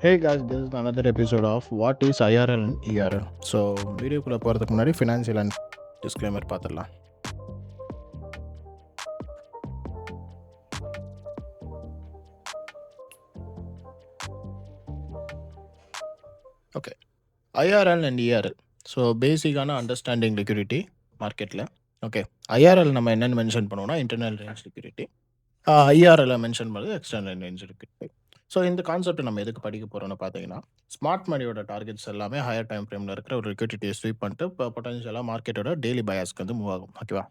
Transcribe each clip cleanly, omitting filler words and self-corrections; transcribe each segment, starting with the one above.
Hey guys, this is another episode of What is IRL and ERL. So வீடியோக்குள்ளே போகிறதுக்கு முன்னாடி financial and disclaimer பார்த்துடலாம். Okay, IRL and ERL. So பேசிக்கான understanding liquidity மார்க்கெட்டில். Okay, IRL நம்ம என்னென்னு mention பண்ணுவோம்னா internal range liquidity, IRL mention பண்ணுறது எக்ஸ்டர்னல் ரேஞ்ச் லிக்விடிட்டி. ஸோ இந்த கான்செப்ட் நம்ம எதுக்கு படிக்க போகிறோம்னு பார்த்தீங்கன்னா, ஸ்மார்ட் மணியோட டார்கெட்ஸ் எல்லாமே ஹையர் டைம் ஃப்ரேமில் இருக்கிற ஒரு லிக்விடிட்டியை ஸ்வீப் பண்ணிட்டு இப்போ பொட்டன்ஷியலாக மார்க்கெட்டோட டெய்லி பயாஸ்க்கு வந்து மூவ் ஆகும். ஓகேவா?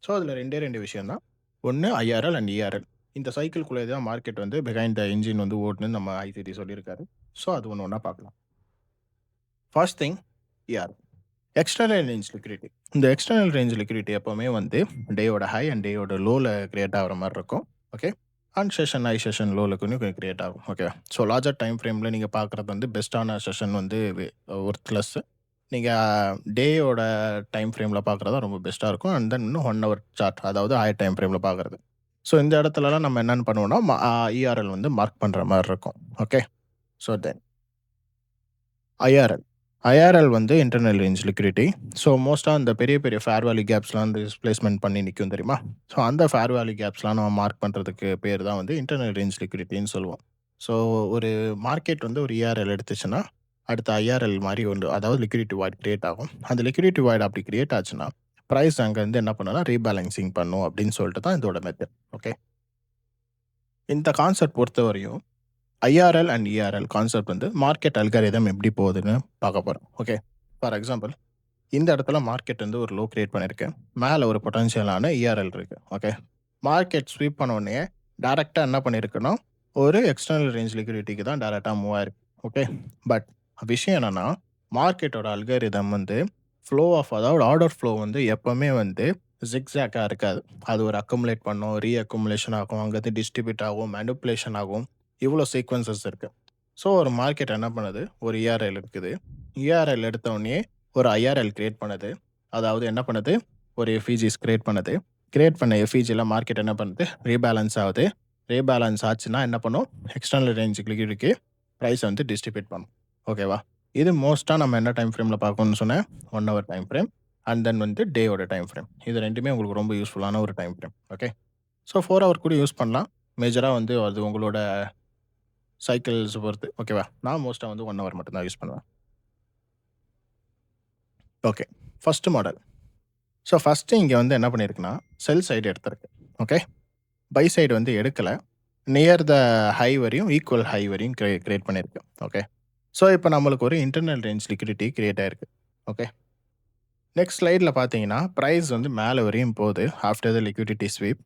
ஸோ அதில் ரெண்டு விஷயம் தான். ஒன்று ஐஆர்எல் அண்ட் இஆர்எல். இந்த சைக்கிள்குள்ளே தான் மார்க்கெட் வந்து பிஹைண்ட் த இன்ஜின் வந்து ஓடுன்னு நம்ம ஐசிடி சொல்லியிருக்காரு. ஸோ அது ஒன்று ஒன்றா பார்க்கலாம். First thing, ERL external range liquidity. இந்த எக்ஸ்டர்னல் ரேஞ்ச் லிக்விடிட்டி எப்போவுமே வந்து டேயோட ஹை அண்ட் டேயோட லோவில் கிரியேட் ஆகிற மாதிரி இருக்கும். Okay, and session high session லோவில் கொஞ்சம் கிரியேட் ஆகும். ஓகே, ஸோ லார்ஜர் டைம் ஃப்ரேமில் நீங்கள் பார்க்குறது வந்து பெஸ்ட்டான செஷன் வந்து ஒர்த்லெஸ். நீங்கள் டேயோட டைம் ஃப்ரேமில் பார்க்குறது ரொம்ப பெஸ்ட்டாக இருக்கும். அண்ட் தென் இன்னும் 1 hour சார்ட், அதாவது ஹையர் டைம் ஃப்ரேமில் பார்க்குறது. ஸோ இந்த இடத்துலலாம் நம்ம என்னென்னு பண்ணுவோம்னா இஆர்எல் வந்து மார்க் பண்ணுற மாதிரி இருக்கும். ஓகே, ஸோ தென் ஐஆர்எல் வந்து இன்டர்னல் ரேஞ்ச் லிக்விடிட்டி. ஸோ மோஸ்ட்டாக அந்த பெரிய பெரிய ஃபேர் வேல்யூ கேப்ஸ்லாம் வந்து டிஸ்பிளேஸ்மெண்ட் பண்ணி நிற்கும் தெரியுமா? ஸோ அந்த ஃபேர் வேல்யூ கேப்ஸ்லாம் நம்ம மார்க் பண்ணுறதுக்கு பேர் தான் வந்து இன்டர்னல் ரேஞ்ச் லிக்விடிட்டின்னு சொல்லுவோம். ஸோ ஒரு மார்க்கெட் வந்து ஒரு இஆர்எல் எடுத்துச்சுன்னா அடுத்த ஐஆர்எல் மாதிரி ஒன்று, அதாவது லிக்விடிட்டி வாய்ட் கிரியேட் ஆகும். அந்த லிக்விடிட்டி வாய்ட் அப்படி கிரியேட் ஆச்சுன்னா ப்ரைஸ் அங்கேருந்து என்ன பண்ணனா ரீபேலன்சிங் பண்ணும் அப்படின்னு சொல்லிட்டு தான் இதோட மெத்தட். ஓகே, இந்த கான்செப்ட் பொறுத்த வரையும் ஐஆர்எல் அண்ட் இஆர்எல் கான்செப்ட் வந்து மார்க்கெட் அல்காரிதம் எப்படி போகுதுன்னு பார்க்க போகிறோம். ஓகே, ஃபார் எக்ஸாம்பிள் இந்த இடத்துல மார்க்கெட் வந்து ஒரு லோ கிரியேட் பண்ணியிருக்கேன். மேலே ஒரு பொட்டன்ஷியலான இஆர்எல் இருக்குது. ஓகே, மார்க்கெட் ஸ்வீப் பண்ண உடனே டேரெக்டாக என்ன பண்ணியிருக்குன்னா ஒரு எக்ஸ்டர்னல் ரேஞ்ச் லிக்விடிட்டிக்கு தான் டேரெக்டாக மூவ் ஆயிருக்கு. ஓகே, பட் விஷயம் என்னென்னா மார்க்கெட்டோட அல்காரிதம் வந்து ஃப்ளோ ஆஃப், அதாவது ஆர்டர் ஃப்ளோ வந்து எப்போவுமே வந்து ஜிக்ஸாக்காக இருக்காது. அது ஒரு அக்குமுலேட் பண்ணும், ரீஅக்குமுலேஷன் ஆகும், அங்கேருந்து டிஸ்ட்ரிபியூட் ஆகும், மேனிப்புலேஷன் ஆகும், இவ்வளோ சீக்வன்சஸ் இருக்குது. ஸோ ஒரு மார்க்கெட் என்ன பண்ணுது, ஒரு இஆர்எல் இருக்குது. இஆர்எல் எடுத்தோடனே ஒரு ஐஆர்எல் கிரியேட் பண்ணுது. அதாவது என்ன பண்ணுது, ஒரு எஃப்இஜிஸ் கிரியேட் பண்ணுது. கிரியேட் பண்ண எஃப்இஜியில் மார்க்கெட் என்ன பண்ணுது, ரீபேலன்ஸ் ஆகுது. ரீபேலன்ஸ் ஆச்சுன்னா என்ன பண்ணும், எக்ஸ்டர்னல் ரேஞ்ச் லிக்விடிட்டிக்கு ப்ரைஸ் வந்து டிஸ்ட்ரிபியூட் பண்ணும். ஓகேவா? இது மோஸ்ட்டாக நம்ம என்ன டைம் ஃப்ரேமில் பார்க்கணும்னு சொன்னேன், 1 hour time frame and then வந்து டேயோட டைம் ஃப்ரேம். இது ரெண்டுமே உங்களுக்கு ரொம்ப யூஸ்ஃபுல்லான ஒரு time frame. Okay, so 4 hour கூட யூஸ் பண்ணலாம். மேஜராக வந்து அது உங்களோட சைக்கிள்ஸ் பொறுத்து. ஓகேவா? நான் மோஸ்ட்டாக வந்து 1 hour மட்டும்தான் யூஸ் பண்ணுவேன். Okay, first model. So first இங்கே வந்து என்ன பண்ணியிருக்குன்னா செல் சைடு எடுத்திருக்கு. ஓகே, பை சைடு வந்து எடுக்கலை. நியர் த ஹை வரையும் ஈக்குவல் ஹை வரையும் கிரியேட் பண்ணியிருக்கு. ஓகே, ஸோ இப்போ நம்மளுக்கு ஒரு இன்டர்னல் ரேஞ்ச் லிக்விடிட்டி கிரியேட் ஆயிருக்கு. ஓகே, நெக்ஸ்ட் ஸ்லைடில் பார்த்தீங்கன்னா ப்ரைஸ் வந்து மேலே வரையும் போகுது after the liquidity sweep.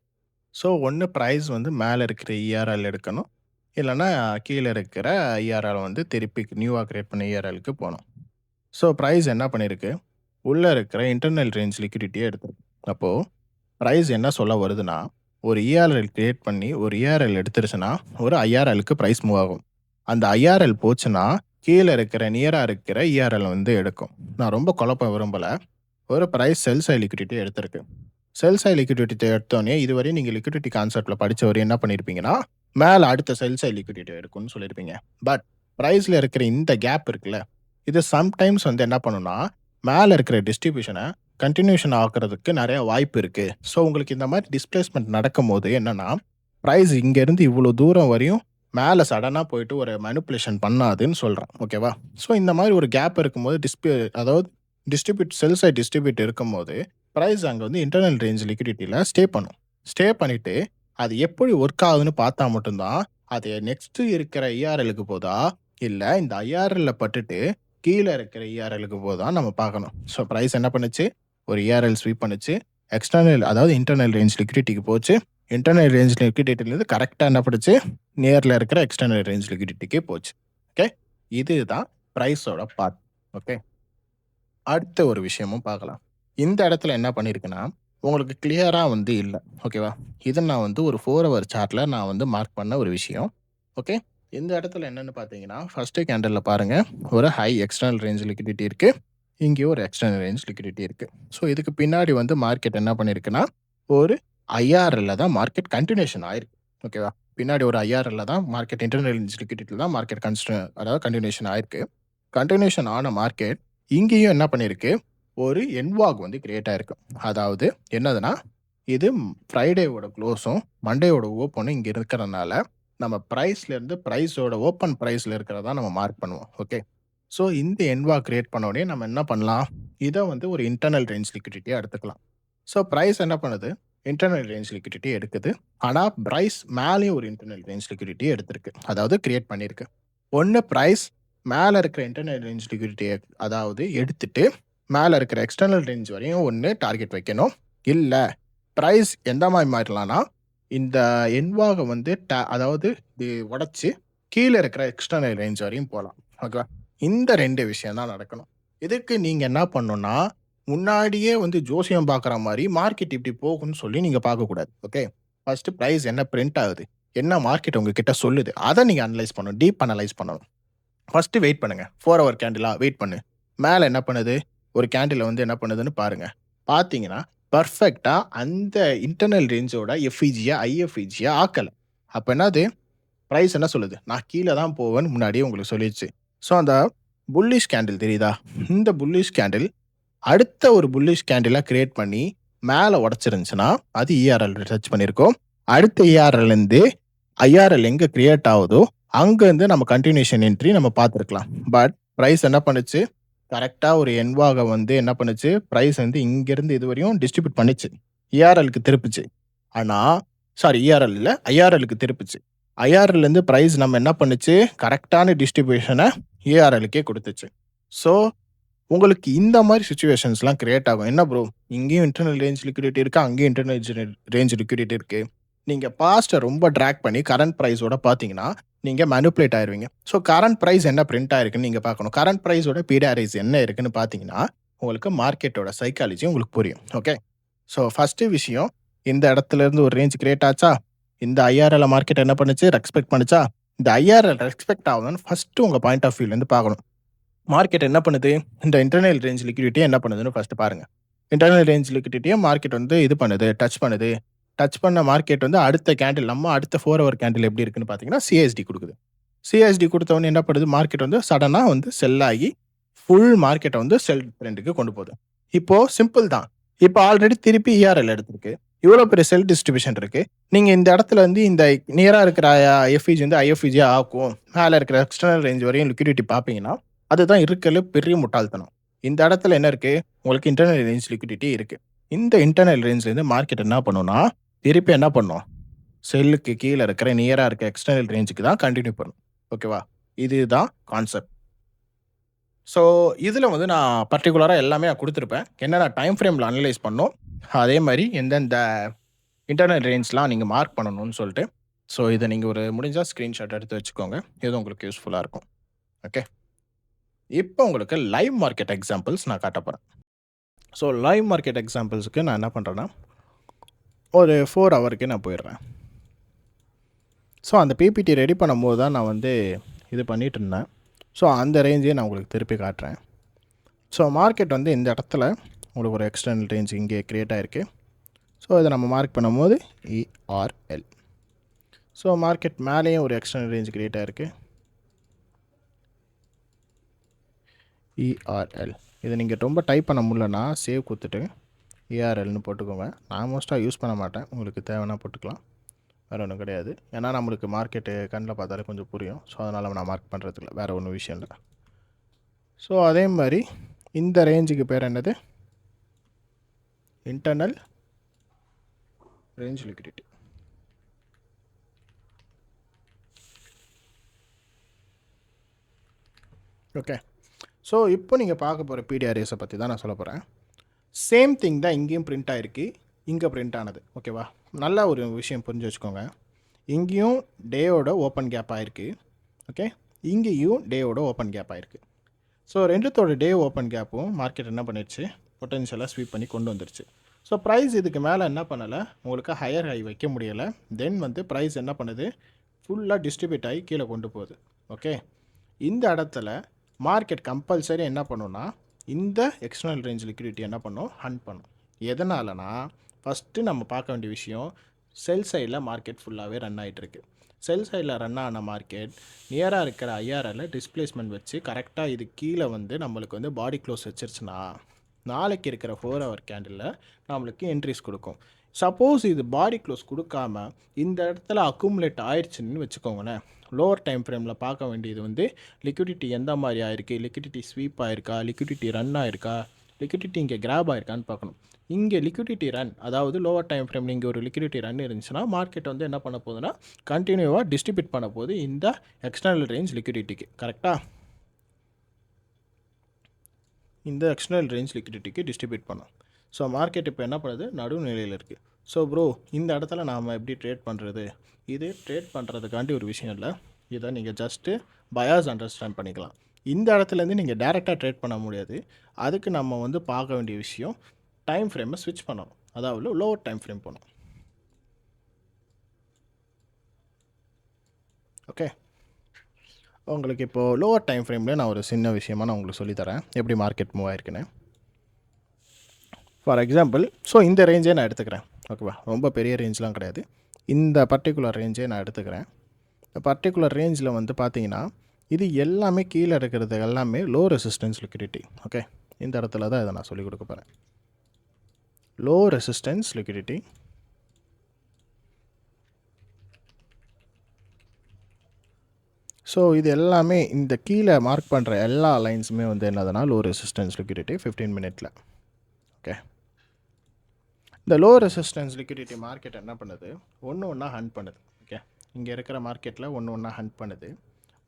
So ஒன்று ப்ரைஸ் வந்து மேலே இருக்கிற இஆர்எல் எடுக்கணும், இல்லைன்னா கீழே இருக்கிற இஆர்எல் வந்து திருப்பி நியூவாக கிரியேட் பண்ண இஆர்எலுக்கு போகணும். ஸோ ப்ரைஸ் என்ன பண்ணியிருக்கு, உள்ளே இருக்கிற இன்டர்னல் ரேஞ்ச் லிக்விடிட்டியை எடுத்துருக்கு. அப்போது ப்ரைஸ் என்ன சொல்ல வருதுன்னா, ஒரு இஆர்எல் கிரியேட் பண்ணி ஒரு இஆர்எல் எடுத்துருச்சுன்னா ஒரு ஐஆர்எலுக்கு ப்ரைஸ் மூவ் ஆகும். அந்த ஐஆர்எல் போச்சுன்னா கீழே இருக்கிற நியராக இருக்கிற இஆர்எல் வந்து எடுக்கும். நான் ரொம்ப குழப்பம் விரும்பலை. ஒரு ப்ரைஸ் செல் சைட் லிக்விடிட்டி எடுத்திருக்கு. செல் சைட் லிக்விடிட்டி எடுத்தோடனே இதுவரையும் நீங்கள் லிக்விடிட்டி கான்செப்டில் படித்த வரையும் என்ன பண்ணியிருப்பீங்கன்னா மேலே அடுத்த செல் சைட் லிக்விடிட்டி எடுக்கும்னு சொல்லியிருப்பீங்க. பட் ப்ரைஸில் இருக்கிற இந்த கேப் இருக்குல்ல, இது சம்டைம்ஸ் வந்து என்ன பண்ணுன்னா மேலே இருக்கிற டிஸ்ட்ரிபியூஷனை கண்டினியூஷன் ஆகிறதுக்கு நிறைய வாய்ப்பு இருக்குது. ஸோ உங்களுக்கு இந்த மாதிரி டிஸ்பிளேஸ்மெண்ட் நடக்கும் போது என்னென்னா ப்ரைஸ் இங்கேருந்து இவ்வளோ தூரம் வரையும் மேலே சடனாக போயிட்டு ஒரு மேனிப்புலேஷன் பண்ணாதுன்னு சொல்கிறேன். ஓகேவா? ஸோ இந்த மாதிரி ஒரு கேப் இருக்கும்போது அதாவது செல் சைட் டிஸ்ட்ரிபியூட் இருக்கும்போது ப்ரைஸ் அங்கே வந்து இன்டர்னல் ரேஞ்ச் லிக்விடிட்டியில் ஸ்டே பண்ணும். ஸ்டே பண்ணிவிட்டு அது எப்படி ஒர்க் ஆகுதுன்னு பார்த்தா மட்டும்தான் அது நெக்ஸ்ட்டு இருக்கிற இஆர்எலுக்கு போதா இல்லை இந்த ஐஆர்எல்ல பட்டுட்டு கீழே இருக்கிற இஆர்எலுக்கு போதா நம்ம பார்க்கணும். ஸோ ப்ரைஸ் என்ன பண்ணுச்சு, ஒரு இஆர்எல் ஸ்வீப் பண்ணுச்சு, எக்ஸ்டர்னல் அதாவது இன்டர்னல் ரேஞ்ச் லிக்விடிட்டிக்கு போச்சு. இன்டர்னல் ரேஞ்ச் லிக்விடிட்டிலேருந்து கரெக்டாக என்ன பண்ணுச்சு, நியரில் இருக்கிற எக்ஸ்டர்னல் ரேஞ்ச் லிக்விடிட்டிக்கே போச்சு. ஓகே, இதுதான் ப்ரைஸோட பார்ட். ஓகே, அடுத்த ஒரு விஷயமும் பார்க்கலாம். இந்த இடத்துல என்ன பண்ணியிருக்குன்னா உங்களுக்கு கிளியராக வந்து இல்லை. ஓகேவா? இது நான் வந்து ஒரு 4 hour சார்ட்டில் நான் வந்து மார்க் பண்ண ஒரு விஷயம். ஓகே, இந்த இடத்துல என்னென்னு பார்த்தீங்கன்னா ஃபஸ்ட்டு கேண்டலில் பாருங்கள், ஒரு ஹை எக்ஸ்டர்னல் ரேஞ்ச் லிக்விடிட்டி இருக்குது, இங்கேயும் ஒரு எக்ஸ்டர்னல் ரேஞ்ச் லிக்விடிட்டி இருக்குது. ஸோ இதுக்கு பின்னாடி வந்து மார்க்கெட் என்ன பண்ணியிருக்குன்னா ஒரு ஐஆர்எல்ல தான் மார்க்கெட் கண்டினியூஷன் ஆயிருக்கு. ஓகேவா? பின்னாடி ஒரு ஐஆர்எல்ல தான் மார்க்கெட் இன்டர்னல் ரேஞ்ச் லிக்விடிட்டில தான் மார்க்கெட் அதாவது கன்டினியூஷன் ஆயிருக்கு. கன்டினியூஷன் ஆன மார்க்கெட் இங்கேயும் என்ன பண்ணியிருக்கு, ஒரு என்வாக் வந்து கிரியேட் ஆயிருக்கு. அதாவது என்னதுன்னா, இது ஃப்ரைடேவோட க்ளோஸும், மண்டேவோட ஓப்பனும் இங்க இருக்கிறனால, நம்ம பிரைஸ்லேருந்து பிரைஸோட ஓப்பன் பிரைஸ்ல இருக்கிறத நம்ம மார்க் பண்ணுவோம். ஓகே. ஸோ இந்த என்வாக் கிரியேட் பண்ண உடனே நம்ம என்ன பண்ணலாம், இத வந்து ஒரு இன்டர்னல் ரேஞ்ச் லிக்விடிட்டியா எடுத்துக்கலாம். ஸோ பிரைஸ் என்ன பண்ணுது, இன்டர்னல் ரேஞ்ச் லிக்விடிட்டி எடுக்குது. ஆனா பிரைஸ் மேலேயும் ஒரு இன்டர்னல் ரேஞ்ச் லிக்விடிட்டி எடுத்திருக்கு. அதாவது கிரியேட் பண்ணியிருக்கு. ஒண்ணு பிரைஸ் மேல இருக்கிற இன்டர்னல் ரேஞ்ச் லிக்விடிட்டிய அதாவது எடுத்துட்டு, மேல இருக்கிற எக்ஸ்டர்னல் ரேஞ்ச் வரையும் ஒண்ணு டார்கெட் வைக்கணும். இல்ல பிரைஸ் எந்த மாரி மாறலாம்னா, இந்த என்வாக வந்து அதாவது இது உடைச்சு கீழ இருக்கிற எக்ஸ்டர்னல் ரேஞ்ச் வரையும் போலாம். ஓகேவா? இந்த 2 விஷயம் தான் நடக்கணும். இதுக்கு நீங்க என்ன பண்ணணும்னா, முன்னாடியே வந்து ஜோசியம் பார்க்குற மாரி மார்க்கெட் இப்படி போகும்ன்னு சொல்லி நீங்க பார்க்கக்கூடாது. ஓகே. ஃபர்ஸ்ட் பிரைஸ் என்ன பிரிண்ட் ஆகுது? என்ன மார்க்கெட் உங்ககிட்ட சொல்லுது? அத நீங்க அனலைஸ் பண்ணணும். டீப் அனலைஸ் பண்ணணும். ஃபர்ஸ்ட் வெயிட் பண்ணுங்க. 4 ஹவர் கேண்டிலா வெயிட் பண்ணு. மேல என்ன பண்ணுது? ஒரு கேண்டில் வந்து என்ன பண்ணுதுன்னு பாருங்க. பார்த்தீங்கன்னா, பெர்ஃபெக்ட்டா அந்த இன்டர்னல் ரேஞ்சோட எஃப்இஜிய, ஐஎஃப்இஜிய ஆக்கல. அப்ப என்னது? பிரைஸ் என்ன சொல்லுது? நான் கீழ தான் போவேன்னு முன்னாடியே உங்களுக்கு சொல்லிருச்சு. ஸோ அந்த புல்லிஷ் கேண்டில் தெரியுதா? இந்த புல்லிஷ் கேண்டில் அடுத்த ஒரு புல்லிஷ் கேண்டிலா கிரியேட் பண்ணி மேல உடைச்சிருந்துச்சுன்னா, அது இஆர்எல் டச் பண்ணியிருக்கும். அடுத்த இஆர்எல்லேருந்து ஐஆர்எல் எங்க கிரியேட் ஆகுதோ, அங்கருந்து நம்ம கன்டினியூஷன் என்ட்ரி நம்ம பார்த்துருக்கலாம். பட் பிரைஸ் என்ன பண்ணுச்சு? கரெக்ட்டா ஒரு என்வாக வந்து என்ன பண்ணுச்சு? பிரைஸ் வந்து இங்கேருந்து இதுவரையும் டிஸ்ட்ரிபியூட் பண்ணுச்சு. இஆர்எல்க்கு திருப்புச்சு. ஆனா இஆர்எல் இல்ல. ஐஆர்எல்க்கு திருப்புச்சு. ஐஆர்எல்லேருந்து பிரைஸ் நம்ம என்ன பண்ணுச்சு? கரெக்ட்டான டிஸ்ட்ரிபியூஷன ஏஆர்எல்லுக்கே குடுத்துச்சு. ஸோ உங்களுக்கு இந்த மாரி சிச்சுவேஷன்ஸ்லாம் கிரியேட் ஆகும். என்ன ப்ரோ, இங்கேயும் இன்டர்னல் ரேஞ்ச் லிக்விடிட்டி இருக்கு, அங்கேயும் இன்டர்னல் ரேஞ்ச் லிக்விடிட்டி இருக்கு. நீங்க பாஸ்ட்ட ரொம்ப டிராக் பண்ணி கரண்ட் பிரைஸோட பார்த்தீங்கன்னா, நீங்க மேனிபுலேட் ஆயிருவீங்க. ஸோ கரண்ட் பிரைஸ் என்ன பிரிண்ட் ஆயிருக்குன்னு நீங்க பார்க்கணும். கரண்ட் பிரைஸோட பீரியாடைஸ் என்ன இருக்குன்னு பார்த்தீங்கன்னா, உங்களுக்கு மார்க்கெட்டோட சைக்காலஜி உங்களுக்கு புரியும். ஓகே. ஸோ ஃபர்ஸ்ட் விஷயம், இந்த இடத்துல இருந்து ஒரு ரேஞ்ச் கிரியேட் ஆச்சா? இந்த ஐஆர்எல்ல மார்க்கெட் என்ன பண்ணுச்சு? ரெஸ்பெக்ட் பண்ணுச்சா? இந்த ஐஆர்எல் ரெஸ்பெக்ட் ஆகுதான்னு ஃபர்ஸ்ட் உங்க பாயிண்ட் ஆஃப் வியூல இருந்து பார்க்கணும். மார்க்கெட் என்ன பண்ணுது? இந்த இன்டர்னல் ரேஞ்ச் லிக்விடிட்டிய என்ன பண்ணுதுன்னு ஃபர்ஸ்ட் பாருங்க. இன்டர்னல் ரேஞ்ச் லிக்விடிட்டிய மார்க்கெட் வந்து இது பண்ணுது, டச் பண்ணுது. டச் பண்ண மார்க்கெட் வந்து அடுத்த கேண்டில் நம்ம அடுத்த 4 ஹவர் கேண்டில் எப்படி இருக்குன்னு பார்த்தீங்கன்னா, சிஎஸ்டி குடுக்குது. சிஎஸ்டி குடுத்த உடனே என்ன பண்ணுது? மார்க்கெட் வந்து சடனா வந்து செல் ஆகி ஃபுல் மார்க்கெட்ட வந்து செல் ட்ரெண்டுக்கு கொண்டு போகுது. இப்போ சிம்பிள் தான். இப்போ ஆல்ரெடி திருப்பி இஆர்எல் எடுத்திருக்கு. இவ்வளோ பெரிய செல் டிஸ்ட்ரிபியூஷன் இருக்கு. நீங்க இந்த இடத்துல வந்து இந்த நியரா இருக்கிற எஃப்இஜி வந்து ஐஎஃப்இஜியா ஆக்கும். மேல இருக்கிற எக்ஸ்டர்னல் ரேஞ்ச் வரையும் லிக்விடிட்டி பார்ப்பீங்கன்னா, அதுதான் இருக்கறதுல பெரிய முட்டாள்தனம். இந்த இடத்துல என்ன இருக்கு? உங்களுக்கு இன்டர்னல் ரேஞ்ச் லிக்விடிட்டி இருக்கு. இந்த இன்டர்னல் ரேஞ்ச்லேருந்து மார்க்கெட் என்ன பண்ணும்னா, திருப்பி என்ன பண்ணும்? செல்லுக்கு கீழ இருக்கிற நியரா இருக்க எக்ஸ்டர்னல் ரேஞ்சுக்கு தான் கன்டின்யூ பண்ணும். ஓகேவா? இதுதான் கான்செப்ட். ஸோ இதுல வந்து நான் பர்ட்டிகுலரா எல்லாமே நான் குடுத்திருப்பேன். என்னென்ன டைம் ஃப்ரேம்ல அனலைஸ் பண்ணணும். அதே மாரி எந்தெந்த இன்டர்னல் ரேஞ்ச்லாம் நீங்க மார்க் பண்ணணும்னு சொல்லிட்டு. ஸோ இத நீங்க ஒரு முடிஞ்சா ஸ்கிரீன்ஷாட் எடுத்து வச்சுக்கோங்க. இது உங்களுக்கு யூஸ்ஃபுல்லா இருக்கும். ஓகே. இப்போ உங்களுக்கு லைவ் மார்க்கெட் எக்ஸாம்பிள்ஸ் நான் காட்டப் போறேன். ஸோ லைவ் மார்க்கெட் எக்ஸாம்பிள்ஸ்க்கு நான் என்ன பண்றேன்னா, ஒரு 4 ஹவருக்கு நான் போயிடுறேன். ஸோ அந்த பிபிடி ரெடி பண்ணும்போது தான் நான் வந்து இது பண்ணிட்டு இருந்தேன். ஸோ அந்த ரேஞ்சையும் நான் உங்களுக்கு திருப்பி காட்டுறேன். ஸோ மார்க்கெட் வந்து இந்த இடத்துல உங்களுக்கு ஒரு எக்ஸ்டர்னல் ரேஞ்ச் இங்கே கிரியேட் ஆகிருக்கு. ஸோ இதை நம்ம மார்க் பண்ணும்போது இஆர்எல். ஸோ மார்க்கெட் மேலேயும் ஒரு எக்ஸ்டர்னல் ரேஞ்ச் கிரியேட் ஆகிருக்கு. இஆர்எல். இதை நீங்கள் ரொம்ப டைப் பண்ண முடியலன்னா சேவ் கொடுத்துட்டு இஆர்எல்னு போட்டுக்கோங்க. நான் மோஸ்ட்டாக யூஸ் பண்ண மாட்டேன். உங்களுக்கு தேவைன்னா போட்டுக்கலாம். வேறு ஒன்றும் கிடையாது. ஏன்னா நம்மளுக்கு மார்க்கெட்டு கண்ணில் பார்த்தாலே கொஞ்சம் புரியும். ஸோ அதனால் நான் மார்க் பண்ணுறதுக்கு இல்லை. வேறு ஒன்றும் விஷயம் இல்லை. ஸோ அதே மாதிரி இந்த ரேஞ்சுக்கு பேர் என்னது? Internal range liquidity. Okay. So இப்போ நீங்கள் பார்க்க போகிற பிடிஆர்எஸை பற்றி தான் நான் சொல்ல போகிறேன். சேம் திங் தான் இங்கேயும் பிரிண்ட் ஆகிருக்கு, இங்கே பிரிண்ட் ஆனது. ஓகேவா? நல்ல ஒரு விஷயம் புரிஞ்சு வச்சுக்கோங்க. இங்கேயும் டேயோட ஓப்பன் கேப் ஆகிருக்கு. ஓகே. இங்கேயும் டேயோட ஓப்பன் கேப் ஆகிருக்கு. ஸோ ரெண்டுத்தோட டே ஓப்பன் கேப்பும் மார்க்கெட் என்ன பண்ணிடுச்சு? பொட்டன்ஷியலாக ஸ்வீப் பண்ணி கொண்டு வந்துருச்சு. ஸோ ப்ரைஸ் இதுக்கு மேலே என்ன பண்ணலை? உங்களுக்கு ஹையர் ஹை வைக்க முடியலை. தென் வந்து ப்ரைஸ் என்ன பண்ணுது? ஃபுல்லாக டிஸ்ட்ரிபியூட் ஆகி கீழே கொண்டு போகுது. ஓகே. இந்த இடத்துல மார்க்கெட் கம்பல்சரி என்ன பண்ணுன்னா, இந்த எக்ஸ்டர்னல் ரேஞ்ச் லிக்விடிட்டி என்ன பண்ணும்? ஹண்ட் பண்ணும். எதனாலனா, ஃபஸ்ட்டு நம்ம பார்க்க வேண்டிய விஷயம், செல் சைடில் மார்க்கெட் ஃபுல்லாகவே ரன் ஆகிட்டுருக்கு. செல் சைடில் ரன் ஆன மார்க்கெட் நியராக இருக்கிற ஐஆர்எல்ல டிஸ்பிளேஸ்மெண்ட் வச்சு கரெக்டாக இது கீழே வந்து நம்மளுக்கு வந்து பாடி க்ளோஸ் வச்சிருச்சுன்னா நாளைக்கு இருக்கிற 4 ஹவர் கேண்டில் நம்மளுக்கு என்ட்ரிஸ் கொடுக்கும். சப்போஸ் இது பாடி க்ளோஸ் கொடுக்காம இந்த இடத்துல அக்குமுலேட் ஆயிடுச்சுன்னு வச்சுக்கோங்களேன், லோவர் டைம் ஃப்ரேமில் பார்க்க வேண்டியது வந்து லிக்விடிட்டி எந்த மாதிரி ஆயிருக்கு, லிக்விடிட்டி ஸ்வீப் ஆயிருக்கா, லிக்விடிட்டி ரன் ஆயிருக்கா, லிக்விடிட்டி இங்கே கிராப் ஆயிருக்கான்னு பார்க்கணும். இங்கே லிக்விடிட்டி ரன், அதாவது லோவர் டைம் ஃப்ரேமில் இங்கே ஒரு லிக்விடிட்டி ரன் இருந்துச்சுன்னா மார்க்கெட் வந்து என்ன பண்ண போகுதுன்னா கண்டினியூவாக டிஸ்ட்ரிபியூட் பண்ண போகுது இந்த எக்ஸ்டர்னல் ரேஞ்ச் லிக்விடிட்டிக்கு. கரெக்டாக இந்த எக்ஸ்டர்னல் ரேஞ்ச் லிக்விடிட்டிக்கு டிஸ்ட்ரிபியூட் பண்ணோம். ஸோ மார்க்கெட் இப்போ என்ன பண்ணுது, நடுநிலையில் இருக்குது. ஸோ ப்ரோ இந்த இடத்துல நாம் எப்படி ட்ரேட் பண்ணுறது, இது ட்ரேட் பண்ணுறதுக்காண்டி ஒரு விஷயம் இல்லை, இதை நீங்கள் ஜஸ்ட்டு பயாஸ் அண்டர்ஸ்டாண்ட் பண்ணிக்கலாம். இந்த இடத்துலேருந்து நீங்கள் டேரெக்டாக ட்ரேட் பண்ண முடியாது. அதுக்கு நம்ம வந்து பார்க்க வேண்டிய விஷயம் டைம் ஃப்ரேமை ஸ்விட்ச் பண்ணணும், அதாவது லோவர் டைம் ஃப்ரேம் பண்ணணும். ஓகே, உங்களுக்கு இப்போது லோவர் டைம் ஃப்ரேமில் நான் ஒரு சின்ன விஷயமாக நான் உங்களுக்கு சொல்லித்தரேன் எப்படி மார்க்கெட் மூவ் ஆயிருக்குன்னு. ஃபார் எக்ஸாம்பிள், ஸோ இந்த ரேஞ்சே நான் எடுத்துக்கிறேன். ஓகேவா, ரொம்ப பெரிய ரேஞ்செலாம் கிடையாது, இந்த பர்டிகுலர் ரேஞ்சே நான் எடுத்துக்கிறேன். இந்த பர்டிகுலர் ரேஞ்சில் வந்து பார்த்தீங்கன்னா இது எல்லாமே கீழே இருக்கிறது எல்லாமே லோ ரெசிஸ்டன்ஸ் லிக்விடிட்டி. ஓகே, இந்த இடத்துல தான் இதை நான் சொல்லிக் கொடுக்க போகிறேன். Low resistance liquidity. ஸோ இது எல்லாமே இந்த கீழே மார்க் பண்ணுற எல்லா லைன்ஸுமே வந்து என்னதுன்னா லோ ரெசிஸ்டன்ஸ் லிக்விடிட்டி 15 மினிட்ல. ஓகே, இந்த லோ ரெசிஸ்டன்ஸ் லிக்விடிட்டி மார்க்கெட் என்ன பண்ணுது, ஒன்று ஒன்றா ஹண்ட் பண்ணுது. ஓகே, இங்கே இருக்கிற மார்க்கெட்டில் ஒன்று ஒன்றா ஹண்ட் பண்ணுது.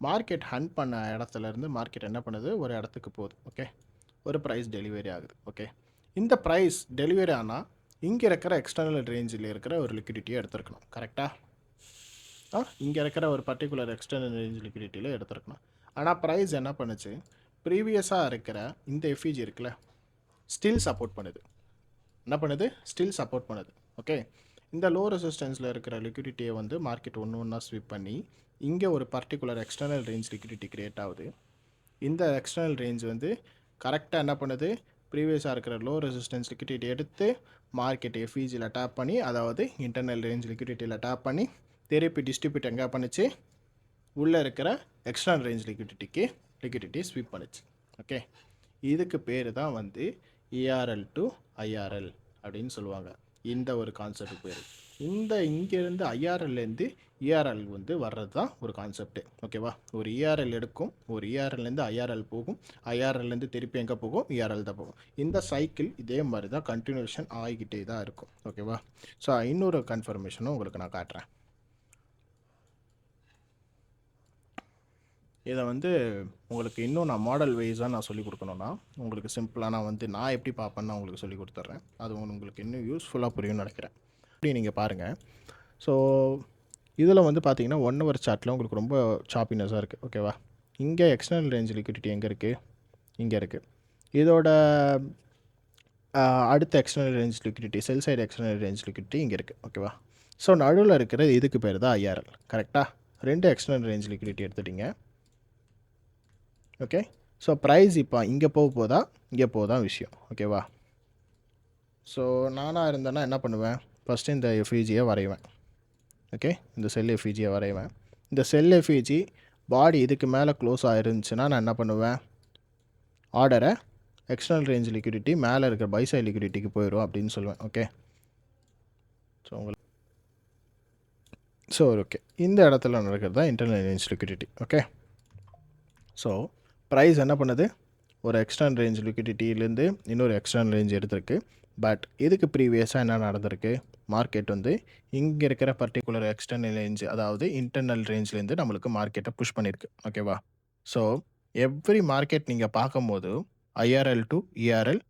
மார்க்கெட் ஹண்ட் பண்ண இடத்துலேருந்து மார்க்கெட் என்ன பண்ணுது, ஒரு இடத்துக்கு போகுது. ஓகே, ஒரு ப்ரைஸ் டெலிவரி ஆகுது. ஓகே, இந்த ப்ரைஸ் டெலிவரி ஆனால் இங்கே இருக்கிற எக்ஸ்டர்னல் ரேஞ்சில் இருக்கிற ஒரு லிக்விடிட்டியை எடுத்துருக்கணும். கரெக்டாக இங்கே இருக்கிற ஒரு பர்டிகுலர் எக்ஸ்டர்னல் ரேஞ்ச் லிக்விடிட்டியில் எடுத்துருக்கணும். ஆனால் ப்ரைஸ் என்ன பண்ணுச்சு, ப்ரீவியஸாக இருக்கிற இந்த எஃப்இஜி இருக்குல்ல, ஸ்டில் சப்போர்ட் பண்ணுது. என்ன பண்ணுது, ஸ்டில் சப்போர்ட் பண்ணுது. ஓகே, இந்த லோ ரெசிஸ்டன்ஸில் இருக்கிற லிக்விடிட்டியை வந்து மார்க்கெட் ஒன்று ஒன்றா ஸ்வீப் பண்ணி இங்கே ஒரு particular external range liquidity create ஆகுது. இந்த எக்ஸ்டர்னல் ரேஞ்ச் வந்து கரெக்டாக என்ன பண்ணுது, ப்ரீவியஸாக இருக்கிற லோ ரெசிஸ்டன்ஸ் லிக்விடிட்டி எடுத்து மார்க்கெட் எஃப்இஜியில் டேப் பண்ணி, அதாவது இன்டர்னல் ரேஞ்ச் லிக்விடிட்டியில் டேப் பண்ணி திருப்பி டிஸ்ட்ரிபியூட் எங்கே பண்ணுச்சு, உள்ளே இருக்கிற எக்ஸ்டர்னல் ரேஞ்ச் லிக்விடிட்டி ஸ்வீப் பண்ணுச்சு. ஓகே, இதுக்கு பேர் தான் வந்து இஆர்எல் டு ஐஆர்எல் அப்படின்னு சொல்லுவாங்க. இந்த ஒரு கான்செப்ட் பேர். இங்கேருந்து ஐஆர்எல்லேருந்து இஆர்எல் வந்து வர்றது தான் ஒரு கான்செப்ட்டு. ஓகேவா, ஒரு இஆர்எல் எடுக்கும், ஒரு இஆர்எல்லேருந்து ஐஆர்எல் போகும், ஐஆர்எல்லேருந்து திருப்பி எங்கே போகும், இஆர்எல் தான் போகும். இந்த சைக்கிள் இதே மாதிரி தான் கண்டினியூஷன் ஆகிக்கிட்டே தான் இருக்கும். ஓகேவா, ஸோ இன்னொரு கன்ஃபர்மேஷனும் உங்களுக்கு நான் காட்டுறேன். இதை வந்து உங்களுக்கு இன்னும் நான் மாடல் வைஸாக நான் சொல்லிக் கொடுக்கணுன்னா உங்களுக்கு சிம்பிளாக நான் எப்படி பார்ப்பேன்னு நான் உங்களுக்கு சொல்லிக் கொடுத்துட்றேன். அது உங்களுக்கு இன்னும் யூஸ்ஃபுல்லாக புரியும்னு நினைக்கிறேன். அப்படி நீங்கள் பாருங்கள். ஸோ இதில் வந்து பார்த்தீங்கன்னா 1 ஹவர் சார்ட்டில் உங்களுக்கு ரொம்ப சாப்பினஸாக இருக்குது. ஓகேவா, இங்கே எக்ஸ்டர்னல் ரேஞ்ச் லிக்விடிட்டி எங்கே இருக்குது, இங்கே இருக்குது. இதோட அடுத்த எக்ஸ்டர்னல் ரேஞ்ச் லிக்விடிட்டி, செல் சைடு எக்ஸ்டர்னல் ரேஞ்ச் லிக்விடிட்டி இங்கே இருக்குது. ஓகேவா, ஸோ நடுவில் இருக்கிற இதுக்கு பேர் தான் ஐஆர்எல். கரெக்டாக 2 எக்ஸ்டர்னல் ரேஞ்ச் லிக்விடிட்டி எடுத்துட்டிங்க. ஓகே, ஸோ ப்ரைஸ் இப்போ இங்கே போதா இங்கே போதான் விஷயம். ஓகேவா, ஸோ நானாக இருந்தேன்னா என்ன பண்ணுவேன், ஃபஸ்ட்டு இந்த எஃப்இஜியை வரைவேன். ஓகே, இந்த செல் எஃப்இஜியை வரைவேன். இந்த செல் எஃப்இஜி பாடி இதுக்கு மேலே க்ளோஸ் ஆகிருந்துச்சுன்னா நான் என்ன பண்ணுவேன், ஆர்டரை எக்ஸ்டர்னல் ரேஞ்ச் லிக்விடிட்டி மேலே இருக்கிற பைசை லிக்விடிட்டிக்கு போயிடும் அப்படின்னு சொல்லுவேன். ஓகே, ஸோ ஓகே, இந்த இடத்துல நடக்கிறது தான் internal range liquidity. Okay, so price என்ன பண்ணுது, ஒரு எக்ஸ்டர்னல் ரேஞ்ச் லிக்விடிட்டியிலேருந்து இன்னொரு எக்ஸ்டர்னல் ரேஞ்ச் எடுத்திருக்கு. பட் இதுக்கு ப்ரீவியஸாக என்ன நடந்திருக்கு, மார்க்கெட் வந்து இங்கே இருக்கிற பர்டிகுலர் எக்ஸ்டர்னல் ரேஞ்ச், அதாவது இன்டர்னல் ரேஞ்ச்லேருந்து நம்மளுக்கு மார்க்கெட்டை புஷ் பண்ணியிருக்கு. ஓகேவா, ஸோ எவ்ரி மார்க்கெட் நீங்கள் பார்க்கும்போது IRL to ERL,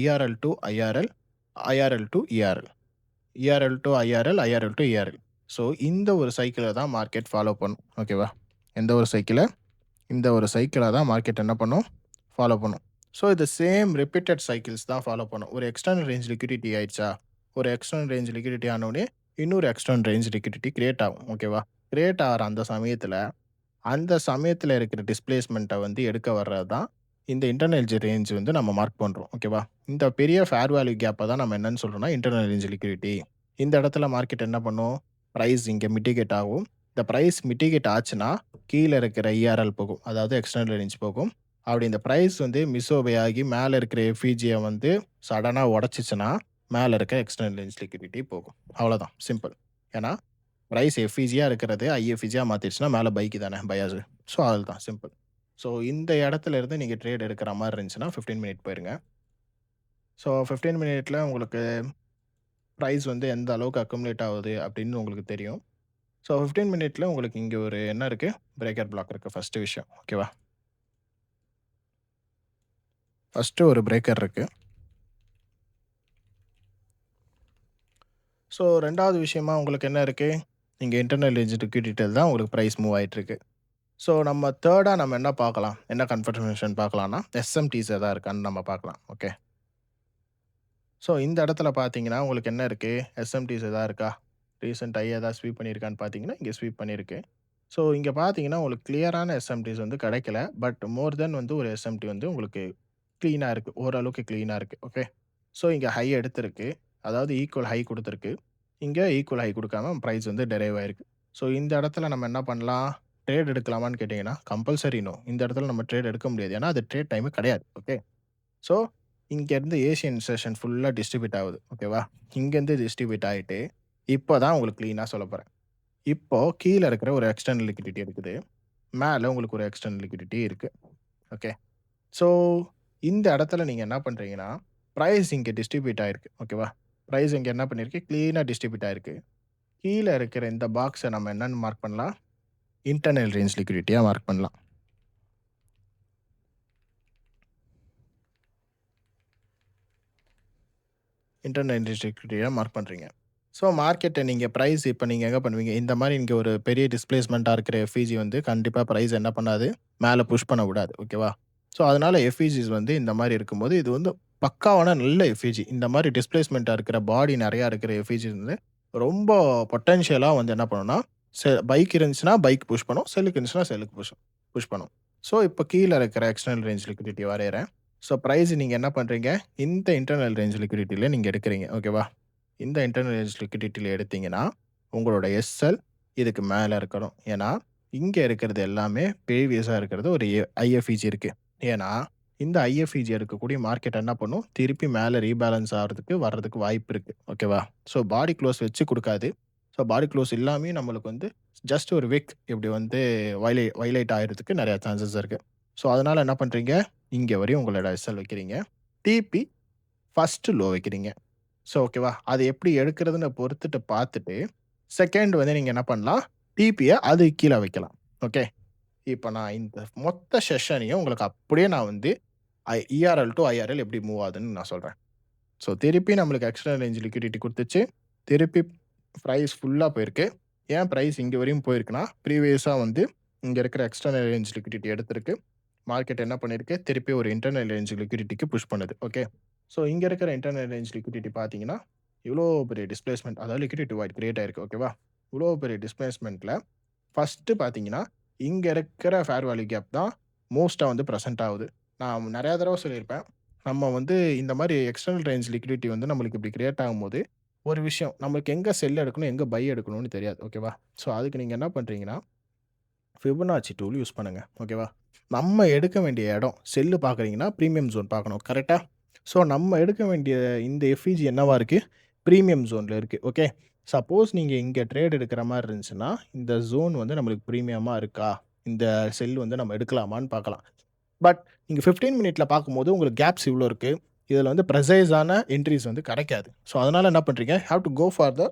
ERL to IRL, IRL to ERL, ERL to IRL, IRL to ERL. So இந்த ஒரு சைக்கிளை தான் மார்க்கெட் ஃபாலோ பண்ணும். ஓகேவா, இந்த ஒரு சைக்கிளை தான் மார்க்கெட் என்ன பண்ணும், ஃபாலோ பண்ணும். ஸோ இது சேம் ரிப்பீட்டட் சைக்கிள்ஸ் தான் ஃபாலோ பண்ணும். ஒரு எக்ஸ்டர்னல் ரேஞ்ச் லிக்விடிட்டி ஆயிடுச்சா, ஒரு எக்ஸ்டர்னல் ரேஞ்ச் லிக்விடிட்டி ஆனோடனே இன்னொரு எக்ஸ்டர்னல் ரேஞ்ச் லிக்விடிட்டி கிரியேட் ஆகும். ஓகேவா, கிரியேட் ஆகிற அந்த சமயத்தில் இருக்கிற டிஸ்பிளேஸ்மெண்ட்டை வந்து எடுக்க வர்றது தான் இந்த இன்டர்னல் ரேஞ்ச் வந்து நம்ம மார்க் பண்ணுறோம். ஓகேவா, இந்த பெரிய ஃபேர் வேல்யூ கேப்பை தான் நம்ம என்னன்னு சொல்கிறோம்னா இன்டர்னல் ரேஞ்ச் லிக்விடிட்டி. இந்த இடத்துல மார்க்கெட் என்ன பண்ணும்? பிரைஸ் இங்க மிட்டிகேட் ஆகும். இந்த பிரைஸ் மிட்டிகேட் ஆச்சுன்னா, கீழ இருக்கிற இஆர்எல் போகும். அதாவது எக்ஸ்டர்னல் ரேஞ்ச் போகும். அப்படி இந்த பிரைஸ் வந்து மிஸ்ஓபே ஆகி மேல இருக்கிற எஃப்இஜிய வந்து சடனா உடைச்சுச்சுன்னா, மேல இருக்க எக்ஸ்டர்னல் ரேஞ்ச் லிக்விடிட்டி போகும். அவ்வளோதான் சிம்பிள். ஏன்னா, பிரைஸ் எஃப்இஜியா இருக்கிறது ஐஎஃப்இஜியா மாத்திருச்சுன்னா மேல பைக்கு தானே பயாஸு. ஸோ அதுதான் சிம்பிள். ஸோ இந்த இடத்துல இருந்து நீங்க ட்ரேட் எடுக்கிற மாரி இருந்துச்சுன்னா 15 மினிட் போயிருங்க. ஸோ 15 மினிட்ல உங்களுக்கு பிரைஸ் வந்து எந்த அளவுக்கு அக்குமுலேட் ஆகுது அப்படின்னு உங்களுக்கு தெரியும். ஸோ 15 மினிட்ல உங்களுக்கு இங்க ஒரு என்ன இருக்கு? பிரேக்கர் பிளாக் இருக்கு ஃபர்ஸ்ட்டு விஷயம். ஓகேவா? ஃபர்ஸ்ட்டு ஒரு பிரேக்கர் இருக்கு. ஸோ 2வது விஷயமா உங்களுக்கு என்ன இருக்கு? இங்க இன்டர்னல் ரேஞ்ச் லிக்விடிட்டில தான் உங்களுக்கு பிரைஸ் மூவ் ஆயிட்டுருக்கு. ஸோ நம்ம 3டா நம்ம என்ன பார்க்கலாம்? என்ன கன்ஃபர்மேஷன் பார்க்கலாம்னா, எஸ்எம்டிஸ் எதா இருக்கான்னு நம்ம பார்க்கலாம். ஓகே. ஸோ இந்த இடத்துல பார்த்தீங்கன்னா, உங்களுக்கு என்ன இருக்கு? எஸ்எம்டிஸ் எதா இருக்கா? ரீசென்ட் ஹை எதா ஸ்வீப் பண்ணியிருக்கான்னு பார்த்தீங்கன்னா, இங்க ஸ்வீப் பண்ணியிருக்கு. ஸோ இங்க பார்த்தீங்கன்னா, உங்களுக்கு கிளியரான எஸ்எம்டிஸ் வந்து கிடைக்கல. பட் மோர் தென் வந்து ஒரு எஸ்எம்டி வந்து உங்களுக்கு கிளீனா இருக்கு. ஓரளவுக்கு கிளீனா இருக்கு. ஓகே. ஸோ இங்க ஹை எடுத்திருக்கு. அதாவது ஈக்குவல் ஹை குடுத்திருக்கு. இங்க ஈக்குவல் ஹை குடுக்காம பிரைஸ் வந்து டெரைவ் ஆயிருக்கு. ஸோ இந்த இடத்துல நம்ம என்ன பண்ணலாம்? ட்ரேட் எடுக்கலாமான்னு கேட்டீங்கன்னா, கம்பல்சரி நோ. இந்த இடத்துல நம்ம ட்ரேட் எடுக்க முடியாது. ஏன்னா, அது ட்ரேட் டைமே கிடையாது. ஓகே. ஸோ இங்கேருந்து ஏசியன் செஷன் ஃபுல்லா டிஸ்ட்ரிபியூட் ஆகுது. ஓகேவா? இங்கேருந்து டிஸ்ட்ரிபியூட் ஆயிட்டு, இப்ப தான் உங்களுக்கு கிளீனா சொல்லப்போறேன். இப்போ கீழ இருக்கிற ஒரு எக்ஸ்டர்னல் லிக்விடிட்டி இருக்குது. மேல உங்களுக்கு ஒரு எக்ஸ்டர்னல் லிக்விடிட்டி இருக்கு. ஓகே. ஸோ இந்த இடத்துல நீங்க என்ன பண்றீங்கன்னா, பிரைஸ் இங்க டிஸ்ட்ரிபியூட் ஆயிருக்கு. ஓகேவா? பிரைஸ் இங்க என்ன பண்ணியிருக்கு? கிளீனா டிஸ்ட்ரிபியூட் ஆயிருக்கு. கீழ இருக்கிற இந்த பாக்ஸ நம்ம என்னன்னு மார்க் பண்ணலாம்? இன்டர்னல் ரேஞ்ச் லிக்விடிட்டியா மார்க் பண்ணலாம். இன்டர்னல் ரேஞ்ச் லிக்விடிட்டியா மார்க் பண்றீங்க. ஸோ மார்க்கெட்ட நீங்க பிரைஸ் இப்ப நீங்க எங்க பண்ணுவீங்க? இந்த மாரி இங்க ஒரு பெரிய டிஸ்பிளேஸ்மென்ட்டா இருக்கிற எஃப்இஜி வந்து கண்டிப்பா பிரைஸ் என்ன பண்ணாது? மேல புஷ் பண்ண விடாது. ஓகேவா? ஸோ அதனால எஃப்இஜிஸ் வந்து இந்த மாரி இருக்கும்போது, இது வந்து பக்காவான நல்ல எஃப்இஜி. இந்த மாரி டிஸ்பிளேஸ்மென்ட்டா இருக்கிற பாடி நெறையா இருக்கிற எஃப்இஜி வந்து ரொம்ப பொட்டன்ஷியலா வந்து என்ன பண்ணும்னா, பைக் இருந்துச்சுன்னா பைக் புஷ் பண்ணும். செல்லுக்கு இருந்துச்சுன்னா செல்லுக்கு புஷ் புஷ் பண்ணும். ஸோ இப்ப கீழ இருக்கிற எக்ஸ்டர்னல் ரேஞ்ச் லிக்விடிட்டி வரையறேன். ஸோ பிரைஸ் நீங்க என்ன பண்றீங்க? இந்த இன்டர்னல் ரேஞ்ச் லிக்விடிட்டில நீங்க எடுக்கிறீங்க. ஓகேவா? இந்த இன்டர்னல் ரேஞ்ச் லிக்விடிட்டில எடுத்தீங்கன்னா, உங்களோட எஸ்எல் இதுக்கு மேல இருக்கணும். ஏன்னா, இங்க இருக்கிறது எல்லாமே ப்ரீவியஸா இருக்கிறது ஒரு ஐஎஃப்இஜி இருக்கு. ஏன்னா, இந்த ஐஎஃப்இஜி இருக்கக்கூடிய மார்க்கெட் என்ன பண்ணும்? திருப்பி மேல ரீபேலன்ஸ் ஆகுறதுக்கு வர்றதுக்கு வாய்ப்பு இருக்கு. ஓகேவா? ஸோ பாடி க்ளோஸ் வச்சு குடுக்காது. ஸோ பாடி க்ளோஸ் இல்லாமயும் நம்மளுக்கு வந்து ஜஸ்ட் ஒரு விக் இப்படி வந்து வயலேட் ஆயிறதுக்கு நெறைய சான்சஸ் இருக்கு. ஸோ அதனால என்ன பண்றீங்க? இங்க வரையும் உங்களோட எஸ்எல் வைக்கிறீங்க. டிபி ஃபர்ஸ்ட் லோ வைக்கிறீங்க. ஸோ ஓகேவா? அது எப்படி எடுக்கிறதுன்னு பொறுத்துட்டு பார்த்துட்டு, செகண்ட் வந்து நீங்க என்ன பண்ணலாம்? டிபிய அதுக்கு கீழ வைக்கலாம். ஓகே. இப்ப நான் இந்த மொத்த செஷனையும் உங்களுக்கு அப்படியே நான் வந்து இஆர்எல் டூ ஐஆர்எல் எப்படி மூவ் ஆகுதுன்னு நான் சொல்றேன். ஸோ திருப்பி நம்மளுக்கு எக்ஸ்டர்னல் ரேஞ்ச் லிக்விடிட்டி குடுத்துச்சு. திருப்பி பிரைஸ் ஃபுல்லா போயிருக்கு. ஏன் பிரைஸ் இங்க வரையும் போயிருக்குன்னா, ப்ரீவியஸா வந்து இங்க இருக்கிற எக்ஸ்டர்னல் ரேஞ்ச் லிக்விடிட்டி எடுத்திருக்கு. மார்க்கெட் என்ன பண்ணியிருக்கு? திருப்பி ஒரு இன்டர்னல் ரேஞ்ச் லிக்விடிட்டிக்கு புஷ் பண்ணுது. ஓகே. ஸோ இங்க இருக்கிற இன்டர்னல் ரேஞ்ச் லிக்விடிட்டி பார்த்தீங்கன்னா, இவ்ளோ பெரிய டிஸ்பிளேஸ்மென்ட் அதாவது லிக்விடிட்டி வாய்ட் கிரியேட் ஆயிருக்கு. ஓகேவா? இவ்ளோ பெரிய டிஸ்பிளேஸ்மென்ட்ல ஃபர்ஸ்ட்டு பார்த்தீங்கன்னா, இங்க இருக்கிற ஃபேர் வேல்யூ கேப் தான் மோஸ்ட்டா வந்து பிரசன்ட் ஆவுது. நான் நெறைய தடவ சொல்லியிருப்பேன். நம்ம வந்து இந்த மாரி எக்ஸ்டர்னல் ரேஞ்ச் லிக்விடிட்டி வந்து நம்மளுக்கு இப்படி கிரியேட் ஆகும்போது, ஒரு விஷயம் நம்மளுக்கு எங்க செல் எடுக்கணும், எங்க பை எடுக்கணும்னு தெரியாது. ஓகேவா? ஸோ அதுக்கு நீங்க என்ன பண்றீங்கன்னா, ஃபிபனாச்சி டூல் யூஸ் பண்ணுங்க. ஓகேவா? நம்ம எடுக்க வேண்டிய இடம் செல்லு பார்க்குறீங்கன்னா, பிரீமியம் ஜோன் பார்க்கணும். கரெக்ட்டா? ஸோ நம்ம எடுக்க வேண்டிய இந்த எஃப்இஜி என்னவா இருக்கு? பிரீமியம் ஜோன்ல இருக்கு. ஓகே. சப்போஸ் நீங்க இங்க ட்ரேட் எடுக்கிற மாரி இருந்துச்சுன்னா, இந்த ஜோன் வந்து நம்மளுக்கு பிரீமியமா இருக்கா? இந்த செல் வந்து நம்ம எடுக்கலாமான்னு பார்க்கலாம். பட் நீங்க 15 மினிட்ல பார்க்கும்போது உங்களுக்கு கேப்ஸ் இவ்ளோ இருக்கு. இதுல வந்து ப்ரிசைஸான என்ட்ரீஸ் வந்து கிடைக்காது. ஸோ அதனால என்ன பண்றீங்க? Have to go for the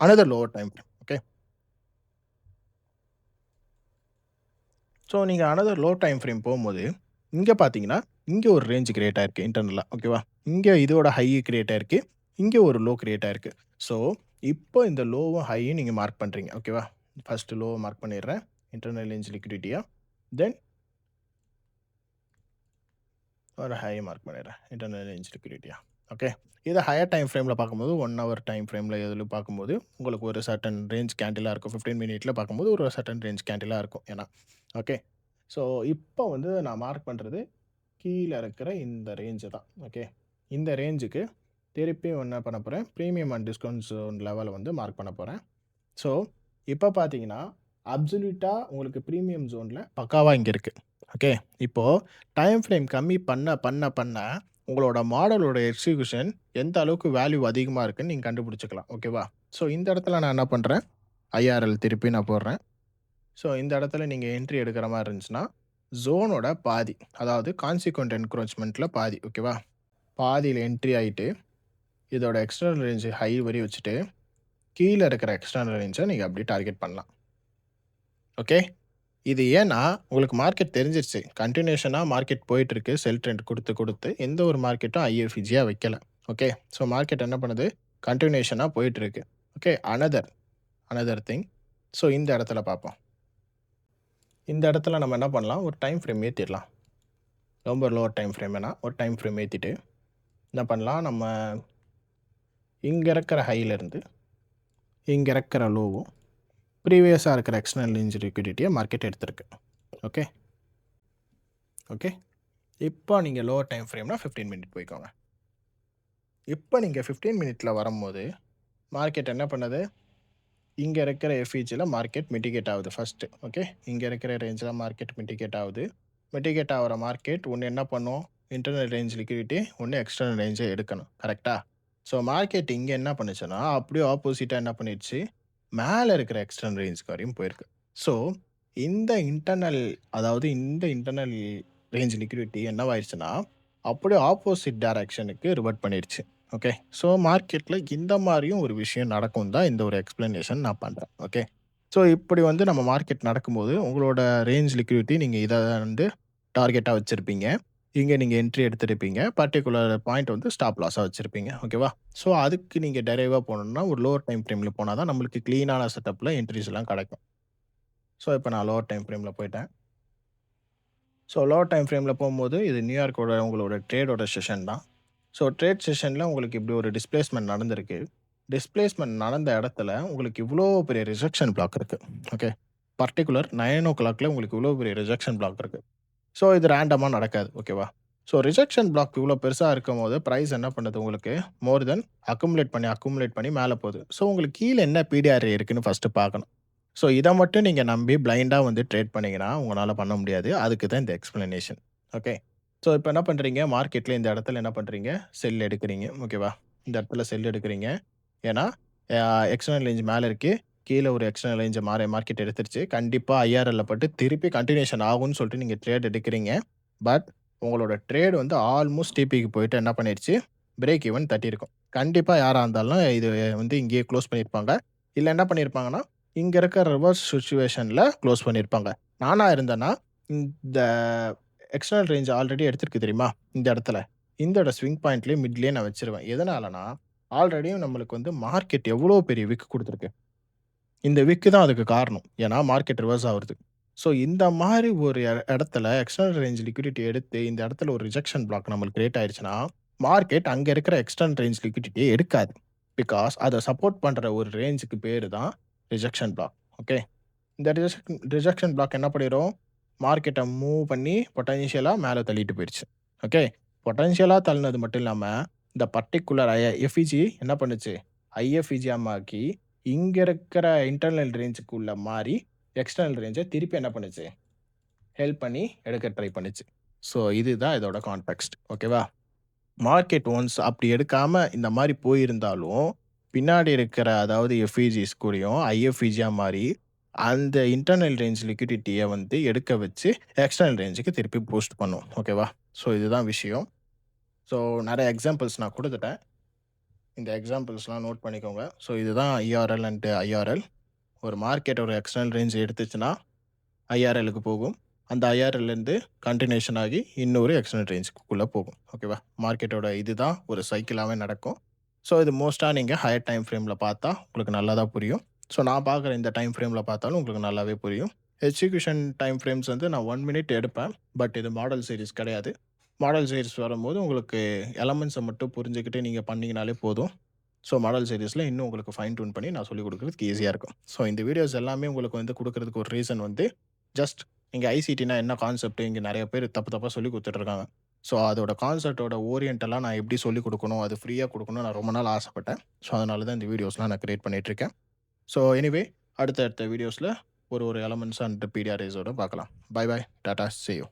another lower time frame. Okay. So நீங்க அனதர் லோ டைம் ஃப்ரேம் போம்போது, இங்க பார்த்தீங்கன்னா, இங்க ஒரு ரேஞ்ச் கிரியேட் ஆயிருக்கு இன்டர்னலா. ஓகேவா? இங்க இதோட ஹை கிரியேட் ஆயிருக்கு. இங்க ஒரு லோ கிரியேட் ஆயிருக்கு. ஸோ இப்போ இந்த லோவும், ஹையும் நீங்க மார்க் பண்றீங்க. ஓகேவா? ஃபர்ஸ்ட் லோவ மார்க் பண்ணிடுறேன். இன்டர்னல் ரேஞ்ச் லிக்விடிட்டியா. தென் ஒரு ஹை மார்க் பண்ணிடுறேன். இன்டர்னல் ரேஞ்ச் லிக்விடிட்டியா. ஓகே. இத ஹையர் டைம் ஃப்ரேம்ல பார்க்கும்போது 1 ஹவர் டைம் ஃப்ரேம்ல எதுல பார்க்கும்போது, உங்களுக்கு ஒரு சர்டன் ரேஞ்ச் கேண்டிலா இருக்கும். 15 மினிட்ல பார்க்கும்போது ஒரு சர்டன் ரேஞ்ச் கேண்டிலா இருக்கும். ஏன்னா, ஓகே. ஸோ இப்போ வந்து நான் மார்க் பண்றது கீழ இருக்கிற இந்த ரேஞ்ச் தான். ஓகே. இந்த ரேஞ்சுக்கு திருப்பியும் என்ன பண்ண போறேன், பிரீமியம் அண்ட் டிஸ்கவுண்ட் ஸோன் லெவல வந்து மார்க் பண்ண போறேன். ஸோ, இப்ப பார்த்தீங்கன்னா, அப்சல்யூட்டா உங்களுக்கு பிரீமியம் ஜோன்ல பக்காவா இங்க இருக்கு. ஓகே. இப்போ டைம் ஃப்ரேம் கம்மி பண்ண உங்களோட மாடலோட எக்ஸிகியூஷன் எந்த அளவுக்கு வேல்யூ அதிகமா இருக்குன்னு நீங்க கண்டுபிடிச்சுக்கலாம். ஓகேவா? ஸோ, இந்த இடத்துல நான் என்ன பண்றேன், ஐஆர்எல் திருப்பி நான் போடுறேன். ஸோ, இந்த இடத்துல நீங்க என்ட்ரி எடுக்கிற மாரி இருந்துச்சுன்னா, ஜோனோட பாதி, அதாவது கான்சிக்வென்ட் என்க்ரோச்மென்ட்ல பாதி. ஓகேவா? பாதியில என்ட்ரி ஆயிட்டு, இதோட எக்ஸ்டர்னல் ரேஞ்ச் ஹை வரையும் வச்சுட்டு, கீழ இருக்கிற எக்ஸ்டர்னல் ரேஞ்ச நீங்க அப்படியே டார்கெட் பண்ணலாம். ஓகே. இது ஏன்னா, உங்களுக்கு மார்க்கெட் தெரிஞ்சிருச்சு. கன்டினியூஷனா மார்க்கெட் போயிட்டுருக்கு. செல் ட்ரெண்ட் குடுத்து, எந்த ஒரு மார்க்கெட்டும் ஐஎஃப்இஜியா வைக்கல. ஓகே. ஸோ, மார்க்கெட் என்ன பண்ணுது? கன்டினியூஷனா போயிட்டுருக்கு. ஓகே. Another thing. ஸோ, இந்த இடத்துல பார்ப்போம். இந்த இடத்துல நம்ம என்ன பண்ணலாம், ஒரு டைம் ஃப்ரேம் ஏத்திடலாம். ரொம்ப லோவர் டைம் ஃப்ரேம் வேணாம். ஒரு டைம் ஃப்ரேம் ஏத்திட்டு, என்ன பண்ணலாம், நம்ம இங்க இருக்கிற ஹைலருந்து, இங்க இருக்கிற லோவும், ப்ரீவியஸா இருக்கிற எக்ஸ்டர்னல் ரேஞ்ச் லிக்விடிட்டிய மார்க்கெட் எடுத்திருக்கு. ஓகே. ஓகே. இப்போ நீங்க லோவர் டைம் ஃப்ரேம்னா 15 மினிட் போய்க்கோங்க. இப்போ நீங்க 15 மினிட்ல வரும்போது, மார்க்கெட் என்ன பண்ணுது? இங்க இருக்கிற எஃப்இஜில மார்க்கெட் மிட்டிகேட் ஆகுது ஃபர்ஸ்ட்டு. ஓகே. இங்க இருக்கிற ரேஞ்சில மார்க்கெட் மிட்டிகேட் ஆகுது. மிட்டிகேட் ஆகுற மார்க்கெட் ஒண்ணு என்ன பண்ணும்? இன்டர்னல் ரேஞ்ச் லிக்விடிட்டி, ஒண்ணு எக்ஸ்டர்னல் ரேஞ்ச எடுக்கணும். கரெக்ட்டா? ஸோ, மார்க்கெட் இங்க என்ன பண்ணுச்சுன்னா, அப்படியே ஆப்போசிட்டா என்ன பண்ணிடுச்சு? மேல இருக்கிற எக்ஸ்டர்னல் ரேஞ்ச்க்கு வரையும் போயிருக்கு. ஸோ, இந்த இன்டர்னல் ரேஞ்ச் லிக்விடிட்டி என்னவாயிருச்சுன்னா, அப்படியே ஆப்போசிட் டைரக்ஷனுக்கு ரிவர்ட் பண்ணிருச்சு. ஓகே. ஸோ, மார்க்கெட்ல இந்த மாரியும் ஒரு விஷயம் நடக்கும் தான் இந்த ஒரு எக்ஸ்ப்ளனேஷன் நான் பண்றேன். ஓகே. ஸோ, இப்படி வந்து நம்ம மார்க்கெட் நடக்கும்போது, உங்களோட ரேஞ்ச் லிக்விடிட்டி நீங்க இத வந்து டார்கெட்டா வச்சிருப்பீங்க. இங்க நீங்க என்ட்ரி எடுத்திருப்பீங்க. பர்ட்டிகுலர் பாயிண்ட் வந்து ஸ்டாப் லாஸா வச்சிருப்பீங்க. ஓகேவா? ஸோ, அதுக்கு நீங்க டெரைவா போணும்னா, ஒரு லோவர் டைம் ஃப்ரேம்ல போனா தான் நம்மளுக்கு கிளீனான செட்டப்ல என்ட்ரீஸ்லாம் கிடைக்கும். ஸோ, இப்ப நான் லோவர் டைம் ஃப்ரேம்ல போயிட்டேன். ஸோ, லோவர் டைம் ஃப்ரேம்ல போம்போது, இது நியூயார்க்கோட உங்களோட ட்ரேடோட செஷன் தான். ஸோ, ட்ரேட் செஷன்ல உங்களுக்கு இப்படி ஒரு டிஸ்பிளேஸ்மென்ட் நடந்திருக்கு. டிஸ்பிளேஸ்மென்ட் நடந்த இடத்துல உங்களுக்கு இவ்ளோ பெரிய ரிஜெக்ஷன் பிளாக் இருக்கு. ஓகே. பர்ட்டிகுலர் 9:00ல உங்களுக்கு இவ்ளோ பெரிய ரிஜெக்ஷன் பிளாக் இருக்கு. ஸோ, இது ரேண்டமா நடக்காது. ஓகேவா? ஸோ, ரிஜெக்ஷன் பிளாக் இவ்ளோ பெருசா இருக்கும்போது, பிரைஸ் என்ன பண்ணுது உங்களுக்கு? மோர் தென் அக்குமுலேட் பண்ணி மேல போகுது. ஸோ, உங்களுக்கு கீழ என்ன பிடிஆர் இருக்குன்னு ஃபர்ஸ்ட்டு பார்க்கணும். ஸோ, இத மட்டும் நீங்க நம்பி பிளைண்டா வந்து ட்ரேட் பண்ணீங்கன்னா, உங்கனால பண்ண முடியாது. அதுக்கு தான் இந்த எக்ஸ்ப்ளனேஷன். ஓகே. ஸோ, இப்ப என்ன பண்றீங்க? மார்க்கெட்ல இந்த இடத்துல என்ன பண்றீங்க? செல் எடுக்கிறீங்க. ஓகேவா? இந்த இடத்துல செல் எடுக்கிறீங்க. ஏன்னா, அ எக்ஸ்டர்னல் ரேஞ்ச் மேல இருக்கு. கீழ ஒரு எக்ஸ்டர்னல் ரேஞ்ச மார்க்கெட் எடுத்துருச்சு. கண்டிப்பா ஐஆர்எல்ல பட்டு திருப்பி கன்டினியூஷன் ஆகும்னு சொல்லிட்டு நீங்க ட்ரேட் எடுக்கிறீங்க. பட் உங்களோட ட்ரேட் வந்து ஆல்மோஸ்ட் டிபிக்கு போயிட்டு என்ன பண்ணிருச்சு? பிரேக் ஈவன் தட்டியிருக்கும். கண்டிப்பா யாரா இருந்தாலும் இது வந்து இங்கேயே குளோஸ் பண்ணியிருப்பாங்க. இல்ல என்ன பண்ணியிருப்பாங்கன்னா, இங்க இருக்க ரிவர்ஸ் சிச்சுவேஷன்ல குளோஸ் பண்ணியிருப்பாங்க. நானா இருந்தேன்னா, இந்த எக்ஸ்டர்னல் ரேஞ்ச் ஆல்ரெடி எடுத்திருக்கு தெரியுமா? இந்த இடத்துல. இதோட ஸ்விங் பாயிண்ட்லயே மிட்லயே நான் வச்சுருவேன். எதனாலனா, ஆல்ரெடியும் நம்மளுக்கு வந்து மார்க்கெட் எவ்வளோ பெரிய விக் குடுத்துருக்கு. இந்த விக் தான் அதுக்கு காரணம். ஏன்னா, மார்க்கெட் ரிவர்ஸ் ஆவுறது. ஸோ, இந்த மாரி ஒரு இடத்துல எக்ஸ்டர்னல் ரேஞ்ச் லிக்விடிட்டி எடுத்து, இந்த இடத்துல ஒரு ரிஜெக்ஷன் பிளாக் நம்மளுக்கு கிரியேட் ஆயிருச்சுன்னா, மார்க்கெட் அங்க இருக்கிற எக்ஸ்டர்னல் ரேஞ்ச் லிக்விடிட்டிய எடுக்காது. பிகாஸ் அத சப்போர்ட் பண்ற ஒரு ரேஞ்சுக்கு பேரு தான் ரிஜெக்ஷன் பிளாக். ஓகே. இந்த ரிஜெக்ஷன் பிளாக் என்ன பண்ணிரும்? மார்க்கெட்ட மூவ் பண்ணி பொட்டன்ஷியலா மேல தள்ளிட்டு போயிருச்சு. ஓகே. பொட்டன்ஷியலா தள்ளினது மட்டும் இல்லாம, இந்த பர்ட்டிகுலர் எஃப்இஜி என்ன பண்ணுச்சு? ஐஎஃப்இஜியா மாக்கி, இங்க இருக்கிற இன்டர்னல் ரேஞ்சுக்குள்ள மாறி, எக்ஸ்டர்னல் ரேஞ்ச திருப்பி என்ன பண்ணுச்சு? ஹெல்ப் பண்ணி எடுக்க ட்ரை பண்ணுச்சு. ஸோ, இதுதான் இதோட கான்டெக்ஸ்ட். ஓகேவா? மார்க்கெட் ஒன்ஸ் அப்படி எடுக்காம இந்த மாரி போயிருந்தாலும், பின்னாடி இருக்கிற அதாவது எஃப்இஜிஸ் கூடயும் ஐஎஃப்இஜியா மாறி, அந்த இன்டர்னல் ரேஞ்ச் லிக்விடிட்டிய வந்து எடுக்க வச்சு, எக்ஸ்டர்னல் ரேஞ்சுக்கு திருப்பி பூஸ்ட் பண்ணும். ஓகேவா? ஸோ, இதுதான் விஷயம். ஸோ, நெறைய எக்ஸாம்பிள்ஸ் நான் குடுத்துட்டேன். இந்த எக்ஸாம்பிள்ஸ்லாம் நோட் பண்ணிக்கோங்க. ஸோ, இதுதான் இஆர்எல் அண்ட் ஐஆர்எல். ஒரு மார்க்கெட் ஒரு எக்ஸ்டர்னல் ரேஞ்ச் எடுத்துச்சுன்னா, ஐஆர்எல்லுக்கு போகும். அந்த ஐஆர்எல்லேருந்து கன்டினியூஷன் ஆகி இன்னொரு எக்ஸ்டர்னல் ரேஞ்சுக்குள்ள போகும். ஓகேவா? மார்க்கெட்டோட இதுதான் ஒரு சைக்கிளாவே நடக்கும். ஸோ, இது மோஸ்ட்டா நீங்க ஹையர் டைம் ஃப்ரேம்ல பார்த்தா உங்களுக்கு நல்லாதான் புரியும். ஸோ, நான் பார்க்குற இந்த டைம் ஃப்ரேம்ல பார்த்தாலும் உங்களுக்கு நல்லாவே புரியும். எக்ஸிகியூஷன் டைம் ஃப்ரேம்ஸ் வந்து நான் 1 மினிட் எடுப்பேன். பட் இது மாடல் சீரிஸ் கிடையாது. மாடல் சீரிஸ் வரும்போது உங்களுக்கு எலமெண்ட்ஸ மட்டும் புரிஞ்சுக்கிட்டு நீங்க பண்ணீங்கனாலே போதும். ஸோ, மாடல் சீரிஸ்ல இன்னும் உங்களுக்கு ஃபைன் டியூன் பண்ணி நான் சொல்லிக் குடுக்குறதுக்கு ஈஸியா இருக்கும். ஸோ, இந்த வீடியோஸ் எல்லாமே உங்களுக்கு வந்து குடுக்குறதுக்கு ஒரு ரீசன் வந்து, ஜஸ்ட் இங்க ஐசிடினா என்ன கான்செப்ட் இங்க நெறைய பேர் தப்பு தப்பா சொல்லிக் குடுத்துட்டு இருக்காங்க. ஸோ அதோட கான்செப்ட்டோட ஓரியன்டெல்லாம் நான் எப்படி சொல்லிக் கொடுக்கணும், அது ஃப்ரீயா கொடுக்கணும்னு நான் ரொம்ப நாள் ஆசைப்பட்டேன். ஸோ அதனால தான் இந்த வீடியோஸ்லாம் நான் கிரியேட் பண்ணிட்டுருக்கேன். ஸோ எனிவே அடுத்த வீடியோஸில ஒரு எலமெண்ட்ஸ் அண்ட் பிடிஆர்ஏஸோட பார்க்கலாம். Bye bye. Tata. Sea you.